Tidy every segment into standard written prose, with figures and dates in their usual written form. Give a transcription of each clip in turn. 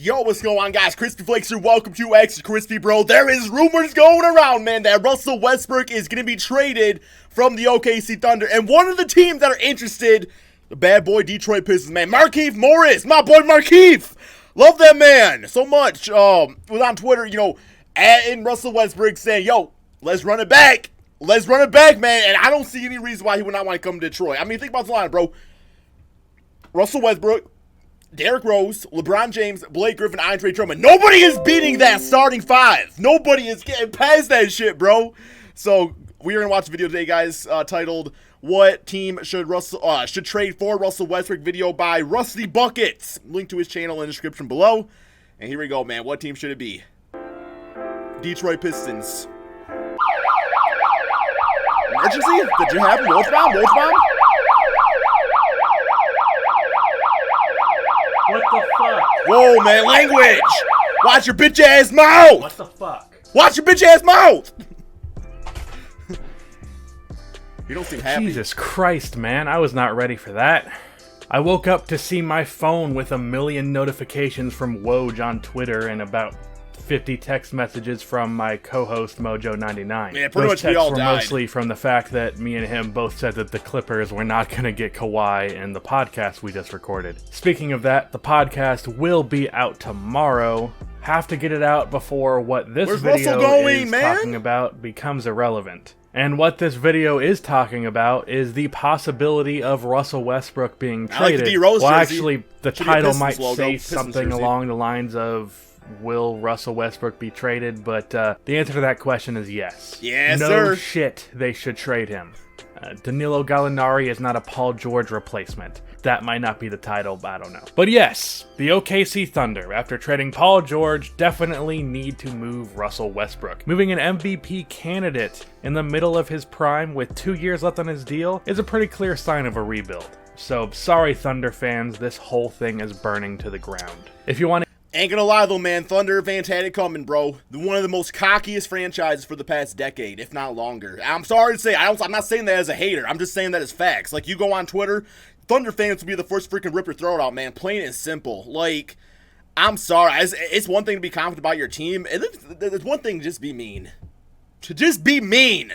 Yo, what's going on, guys? Crispy Flakes here. Welcome to Extra Crispy, bro. There is rumors going around, man, that Russell Westbrook is going to be traded from the OKC Thunder. And one of the teams that are interested, the bad boy Detroit Pistons, man. Markieff Morris, my boy Markieff. Love that man so much. Was on Twitter, adding Russell Westbrook saying, yo, let's run it back. Let's run it back, man. And I don't see any reason why he would not want to come to Detroit. I mean, think about the line, bro. Russell Westbrook, Derrick Rose, LeBron James, Blake Griffin, Andre Drummond. Nobody is beating that starting five. Nobody is getting past that shit, bro. So we're gonna watch a video today, guys, titled "What Team Should Trade for Russell Westbrook?" Video by Rusty Buckets. Link to his channel in the description below. And here we go, man. What team should it be? Detroit Pistons. Emergency? Did you have a wolf bomb? Wolf bomb? What the fuck? Whoa, man, language! Watch your bitch ass mouth! What the fuck? Watch your bitch ass mouth! You don't seem happy. Jesus Christ, man, I was not ready for that. I woke up to see my phone with 1 million notifications from Woj on Twitter and about 50 text messages from my co-host Mojo99. Yeah, pretty much we all died. Those texts were mostly from the fact that me and him both said that the Clippers were not going to get Kawhi in the podcast we just recorded. Speaking of that, the podcast will be out tomorrow. Have to get it out before what this video is talking about becomes irrelevant. And what this video is talking about is the possibility of Russell Westbrook being traded. I like the D-Rose well, jersey. actually, the Should be a title Pistons might logo, say Pistons something jersey. along the lines of, will Russell Westbrook be traded? But the answer to that question is yes. Yes, no sir. Shit, they should trade him. Danilo Gallinari is not a Paul George replacement. That might not be the title, I don't know. But yes, the OKC Thunder, after trading Paul George, definitely need to move Russell Westbrook. Moving an MVP candidate in the middle of his prime with 2 years left on his deal is a pretty clear sign of a rebuild. So, sorry Thunder fans, this whole thing is burning to the ground. If you want to... Ain't gonna lie though, man, Thunder fans had it coming, bro. One of the most cockiest franchises for the past decade, if not longer. I'm sorry to say, I'm not saying that as a hater. I'm just saying that as facts. Like, you go on Twitter, Thunder fans will be the first freaking rip your throat out, man. Plain and simple. Like, I'm sorry. It's one thing to be confident about your team. It's one thing to just be mean. To just be mean.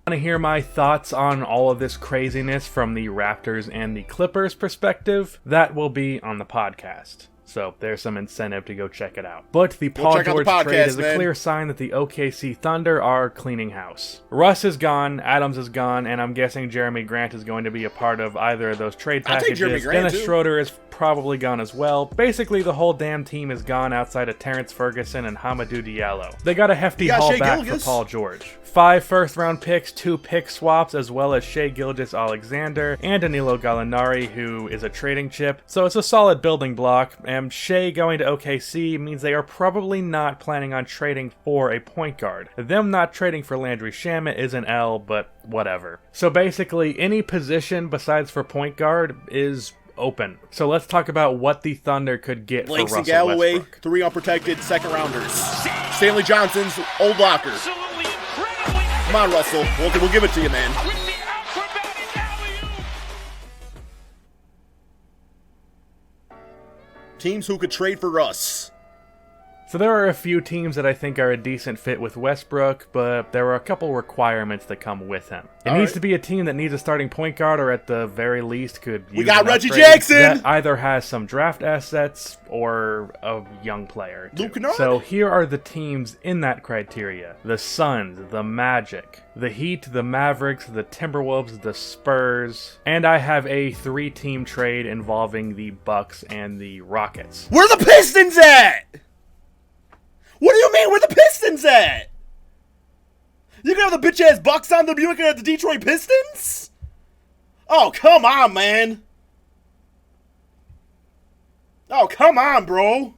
Want to hear my thoughts on all of this craziness from the Raptors and the Clippers perspective? That will be on the podcast. So there's some incentive to go check it out. But the Paul George trade is a clear sign that the OKC Thunder are cleaning house. Russ is gone, Adams is gone, and I'm guessing Jeremy Grant is going to be a part of either of those trade packages. Dennis Schroeder is probably gone as well. Basically, the whole damn team is gone outside of Terrence Ferguson and Hamidou Diallo. They got a hefty haul back for Paul George. 5 first-round picks, 2 pick swaps, as well as Shai Gilgeous-Alexander and Danilo Gallinari, who is a trading chip. So it's a solid building block, and Shai going to OKC means they are probably not planning on trading for a point guard. Them not trading for Landry Shamet is an L, but whatever. So basically, any position besides for point guard is open. So let's talk about what the Thunder could get for Russell Galloway, Westbrook. 3 unprotected second-rounders. Stanley Johnson's old locker. Come on, Russell. We'll give it to you, man. Teams who could trade for Russ. So there are a few teams that I think are a decent fit with Westbrook, but there are a couple requirements that come with him. It needs to be a team that needs a starting point guard, or at the very least could use an Reggie upgrade Jackson! That either has some draft assets or a young player. Luke Kennard? So here are the teams in that criteria. The Suns, the Magic, the Heat, the Mavericks, the Timberwolves, the Spurs, and I have a 3-team trade involving the Bucks and the Rockets. Where the Pistons at? What do you mean, where the Pistons at? You gonna have the bitch-ass Bucks on them, you looking at the Detroit Pistons? Oh, come on, man. Oh, come on, bro.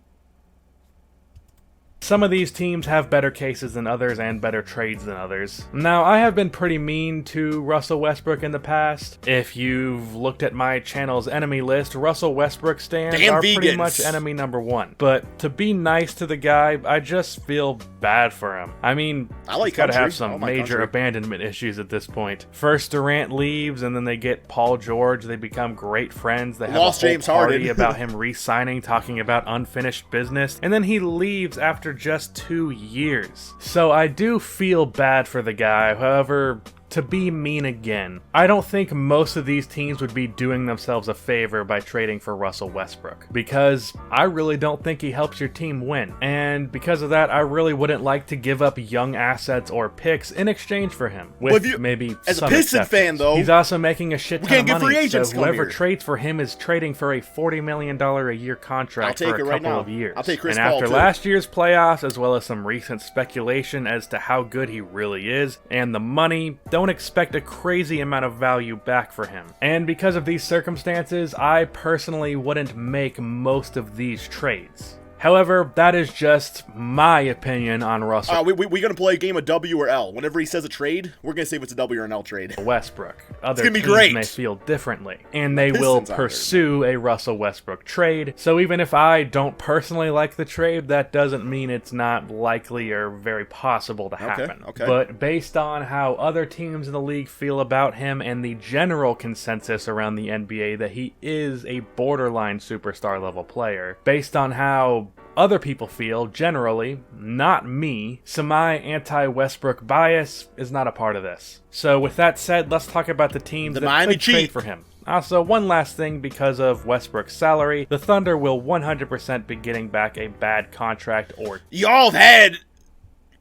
Some of these teams have better cases than others and better trades than others. Now, I have been pretty mean to Russell Westbrook in the past. If you've looked at my channel's enemy list, Russell Westbrook stans are pretty much enemy number 1. But to be nice to the guy, I just feel bad for him. I mean, I like he's got to country. have some major Country. abandonment issues at this point. First Durant leaves, and then they get Paul George. They become great friends. They have Lost a whole James party Harden. about him re-signing, talking about unfinished business, and then he leaves after just 2 years. So I do feel bad for the guy. However, to be mean again, I don't think most of these teams would be doing themselves a favor by trading for Russell Westbrook, because I really don't think he helps your team win. And because of that, I really wouldn't like to give up young assets or picks in exchange for him. With maybe as some a Pistons exceptions. fan, though, he's also making a shit ton can't of get money, free agents so come whoever here. trades for him is trading for a $40 million a year contract for a couple right now. of years. I'll take Chris and Paul, after too. last year's playoffs, as well as some recent speculation as to how good he really is, and the money, don't expect a crazy amount of value back for him. And because of these circumstances, I personally wouldn't make most of these trades. However, that is just my opinion on Russell We're going to play a game of W or L. Whenever he says a trade, we're going to say if it's a W or an L trade. Westbrook. Other gonna be teams great. may feel differently, and they Pistons will out there. pursue a Russell Westbrook trade. So even if I don't personally like the trade, that doesn't mean it's not likely or very possible to happen. Okay. But based on how other teams in the league feel about him and the general consensus around the NBA that he is a borderline superstar level player, based on how other people feel, generally, not me, so my anti-Westbrook bias is not a part of this. So with that said, let's talk about the teams that Miami could trade Heat. for him. Also, one last thing, because of Westbrook's salary, the Thunder will 100% be getting back a bad contract or Y'all have had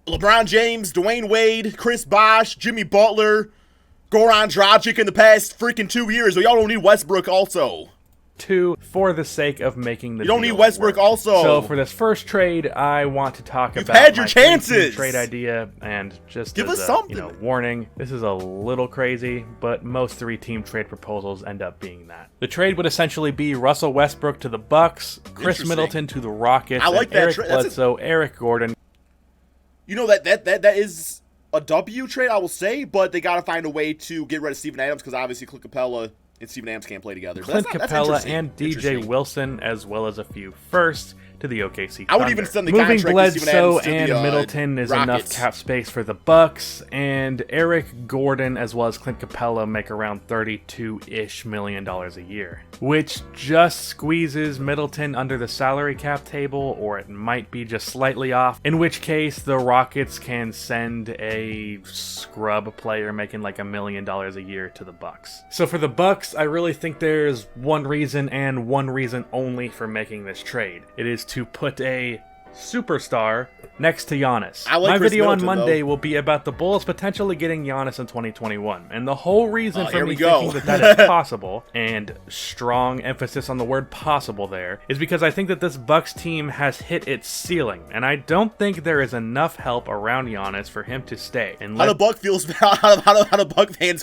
LeBron James, Dwayne Wade, Chris Bosh, Jimmy Butler, Goran Dragic in the past freaking 2 years, so y'all don't need Westbrook also. two for the sake of making the You don't deal need Westbrook work. also. So for this first trade, I want to talk You've about had your my three-team chances. trade idea, and just Give as us a, something. warning, this is a little crazy, but most three-team trade proposals end up being that. The trade would essentially be Russell Westbrook to the Bucks, Chris Interesting. Middleton to the Rockets, I like and that Eric trade. That's Bledsoe, Eric Gordon. You know, that is a W trade, I will say, but they got to find a way to get rid of Steven Adams because obviously Clint Capella and Steven Adams can't play together. But Clint that's Capella interesting. and DJ Interesting. Wilson, as well as a few firsts to the OKC I would Thunder. even send the Moving contract to Steven Bledsoe Adams to and the, Middleton is enough Rockets. cap space for the Bucks, and Eric Gordon as well as Clint Capella make around $32-ish million a year, which just squeezes Middleton under the salary cap table, or it might be just slightly off, in which case the Rockets can send a scrub player making like $1 million a year to the Bucks. So for the Bucks, I really think there's one reason and one reason only for making this trade. It is to put a superstar next to Giannis. I like My Chris video on Middleton, Monday though. will be about the Bulls potentially getting Giannis in 2021. And the whole reason for here me we go. thinking that is possible, and strong emphasis on the word possible there, is because I think that this Bucks team has hit its ceiling. And I don't think there is enough help around Giannis for him to stay. And How do Buck fans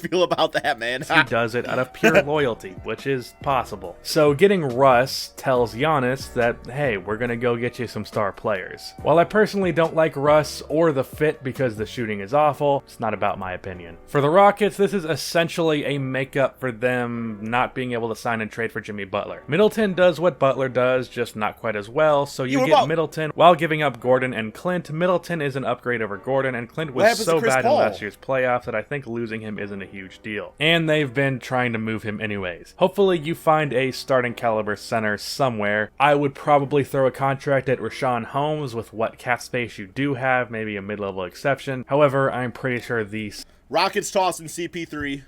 feel about that, man? he does it out of pure loyalty, which is possible. So getting Russ tells Giannis that, hey, we're going to go get you some star players. While I personally don't like Russ or the fit because the shooting is awful, it's not about my opinion. For the Rockets, this is essentially a makeup for them not being able to sign and trade for Jimmy Butler. Middleton does what Butler does, just not quite as well, so you get Middleton while giving up Gordon and Clint. Middleton is an upgrade over Gordon, and Clint What was happens to so Chris bad Paul? in last year's playoffs that I think losing him isn't a huge deal. And they've been trying to move him anyways. Hopefully you find a starting caliber center somewhere. I would probably throw a contract at Rashawn Holmes with what cap space you do have, maybe a mid-level exception. However, I'm pretty sure these Rockets tossing CP3.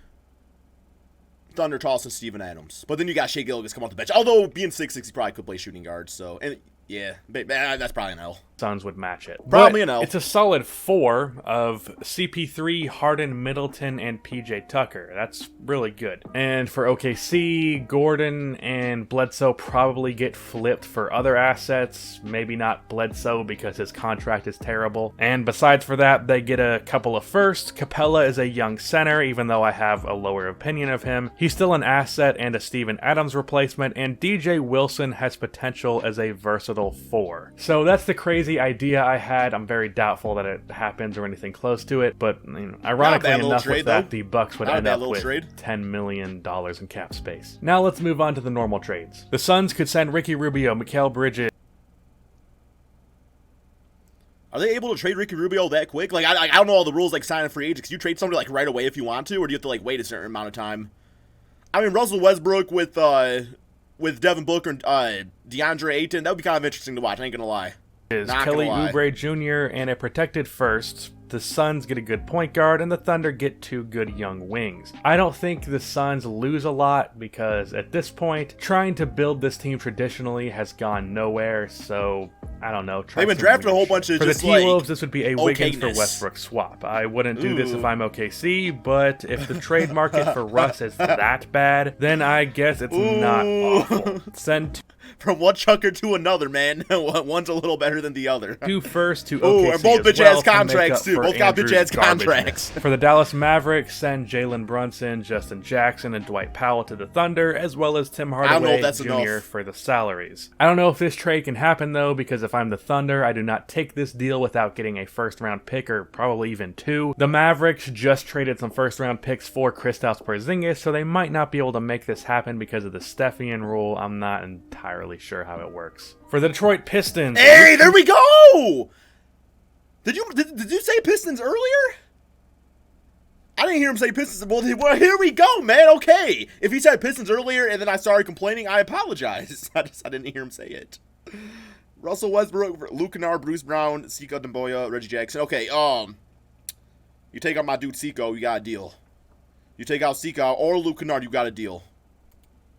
Thunder tossing Steven Adams. But then you got Shea Gilgeous come off the bench. Although being 6'6", he probably could play shooting guard. So, and yeah, that's probably an L. Suns would match it. Probably But an L. it's a solid 4 of CP3, Harden, Middleton, and PJ Tucker. That's really good. And for OKC, Gordon and Bledsoe probably get flipped for other assets. Maybe not Bledsoe because his contract is terrible. And besides for that, they get a couple of firsts. Capella is a young center, even though I have a lower opinion of him. He's still an asset and a Steven Adams replacement. And DJ Wilson has potential as a versatile 4. So that's the crazy idea I had. I'm very doubtful that it happens or anything close to it, but ironically enough with that, the Bucks would end up with $10 million in cap space. Now let's move on to the normal trades. The Suns could send Ricky Rubio, Mikal Bridges, Are they able to trade Ricky Rubio that quick? Like, I don't know all the rules, like, signing free agents. Can you trade somebody, like, right away if you want to? Or do you have to, like, wait a certain amount of time? I mean, Russell Westbrook with Devin Booker and DeAndre Ayton, that would be kind of interesting to watch, I ain't gonna lie. Is Kelly Oubre Jr. and a protected first. The Suns get a good point guard, and the Thunder get 2 good young wings. I don't think the Suns lose a lot because at this point, trying to build this team traditionally has gone nowhere, so I don't know. They've been drafting a whole bunch of for just the T-Wolves, this would be a Wiggins for okayness. Westbrook swap. I wouldn't do this if I'm OKC, but if the trade market for Russ is that bad, then I guess it's not awful. Send from one chucker to another, man. One's a little better than the other. 2 first to OKC and both as bitch well ass to make contracts up too. for Both got Andrew's bitch ass garbageness. contracts. For the Dallas Mavericks, send Jalen Brunson, Justin Jackson, and Dwight Powell to the Thunder, as well as Tim I don't know Hardaway if that's Jr. enough. for the salaries. I don't know if this trade can happen though, because if I'm the Thunder, I do not take this deal without getting a first-round pick or probably even 2. The Mavericks just traded some first-round picks for Kristaps Porzingis, so they might not be able to make this happen because of the Stepien rule. I'm not entirely sure how it works. For the Detroit Pistons, Hey, there we go! Did you say Pistons earlier? I didn't hear him say Pistons. Well, here we go, man. Okay. If he said Pistons earlier and then I started complaining, I apologize. I didn't hear him say it. Russell Westbrook, Luke Kennard, Bruce Brown, Sika Demboya, Reggie Jackson. Okay, you take out my dude Siko, you got a deal. You take out Sika or Luke Kennard, you got a deal.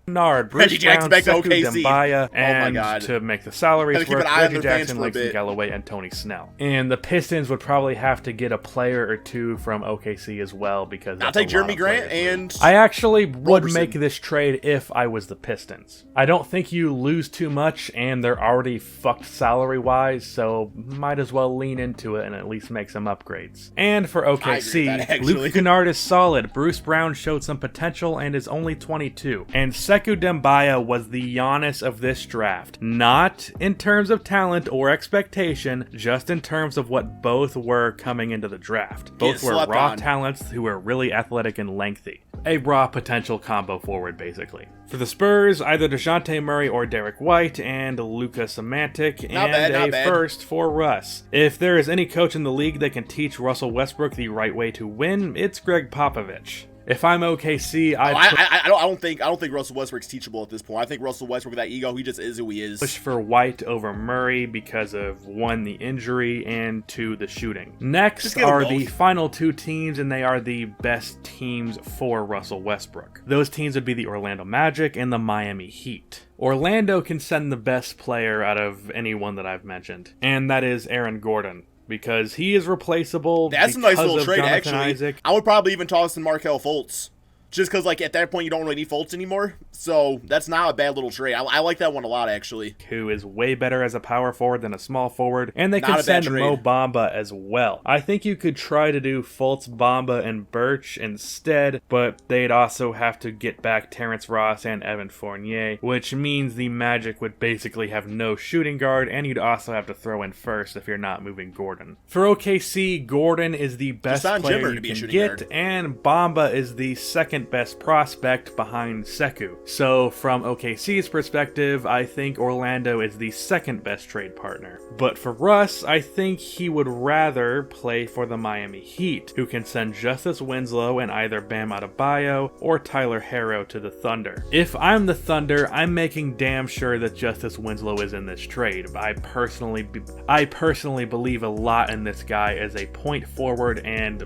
Bruce Reggie Jackson Brown, back to Sekou OKC. Demboya, Oh my and God. to make the salaries Gotta keep work, an eye on Reggie their fans Jackson, for a Langston bit. Galloway, and Tony Snell. And the Pistons would probably have to get a player or 2 from OKC as well because I'll that's a take Jeremy lot of Grant players. and I actually would Roberson. make this trade if I was the Pistons. I don't think you lose too much, and they're already fucked salary-wise, so might as well lean into it and at least make some upgrades. And for I agree with that, OKC, actually. Luke Kennard is solid. Bruce Brown showed some potential and is only 22. And Sekou Demboya was the Giannis of this draft. Not in terms of talent or expectation, just in terms of what both were coming into the draft. Both were slept raw on. talents who were really athletic and lengthy. A raw potential combo forward, basically. For the Spurs, either DeJounte Murray or Derek White, and Luka Semantic, Not and bad, a bad. first for Russ. If there is any coach in the league that can teach Russell Westbrook the right way to win, it's Greg Popovich. If I'm OKC, I don't think Russell Westbrook's teachable at this point. I think Russell Westbrook with that ego, he just is who he is. push for White over Murray because of 1, the injury, and 2, the shooting. Next Just get 'em are both. the final 2 teams, and they are the best teams for Russell Westbrook. Those teams would be the Orlando Magic and the Miami Heat. Orlando can send the best player out of anyone that I've mentioned, and that is Aaron Gordon. Because he is replaceable. That's a nice because little of trade, Jonathan actually. Isaac. I would probably even toss in Markelle Fultz. Just because, like, at that point, you don't really need Fultz anymore. So, that's not a bad little trade. I like that one a lot, actually. Who is way better as a power forward than a small forward, and they Not can a bad send trade. Mo Bamba as well. I think you could try to do Fultz, Bamba, and Birch instead, but they'd also have to get back Terrence Ross and Evan Fournier, which means the Magic would basically have no shooting guard, and you'd also have to throw in first if you're not moving Gordon. For OKC, Gordon is the best sign player Jimmer you to be a can shooting get, guard. and Bamba is the second best prospect behind Sekou. So from OKC's perspective, I think Orlando is the second best trade partner. But for Russ, I think he would rather play for the Miami Heat, who can send Justice Winslow and either Bam Adebayo or Tyler Herro to the Thunder. If I'm the Thunder, I'm making damn sure that Justice Winslow is in this trade. I personally believe a lot in this guy as a point forward and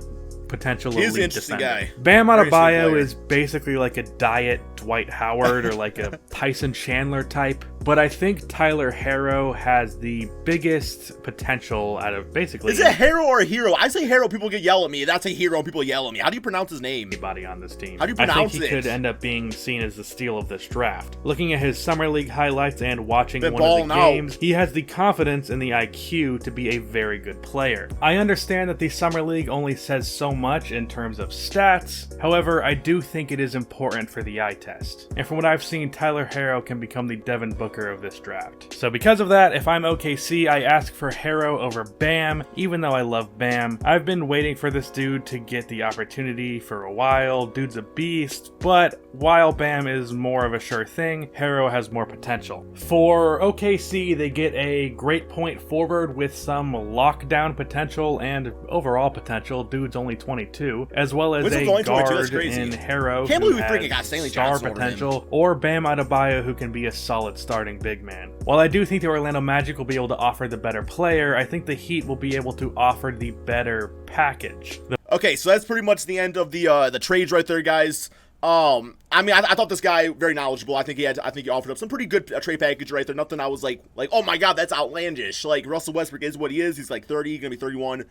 potential He's elite an interesting defender. guy. Bam Very interesting Adebayo player. is basically like a diet Dwight Howard or like a Tyson Chandler type, but I think Tyler Herro has the biggest potential out of basically Is it a hero or a hero? I say hero, people get yell at me. That's a hero, and people yell at me. How do you pronounce his name? anybody on this team. How do you I think pronounce he it? could end up being seen as the steal of this draft. Looking at his summer league highlights and watching Been one of the balling out. games, he has the confidence and the IQ to be a very good player. I understand that the summer league only says so much in terms of stats. However, I do think it is important for the eye test. And from what I've seen, Tyler Herro can become the Devin Booker shocker of this draft. So because of that, if I'm OKC, I ask for Harrow over Bam, even though I love Bam. I've been waiting for this dude to get the opportunity for a while. Dude's a beast, but while Bam is more of a sure thing, Harrow has more potential. For OKC, they get a great point forward with some lockdown potential and overall potential. Dude's only 22, as well as a guard in Harrow Can't who believe we freaking got has Stanley star Johnson over him. potential, or Bam Adebayo who can be a solid starting big man. While I do think the Orlando Magic will be able to offer the better player, I think the Heat will be able to offer the better package. Okay, so that's pretty much the end of the trades right there, guys. I mean, I thought this guy very knowledgeable. I think he offered up some pretty good trade package right there. Nothing I was like, oh my god, that's outlandish. Like, Russell Westbrook is what he is. He's like 30, gonna be 31.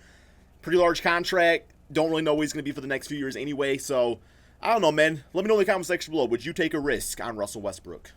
Pretty large contract. Don't really know what he's gonna be for the next few years anyway. So I don't know, man. Let me know in the comment section below. Would you take a risk on Russell Westbrook?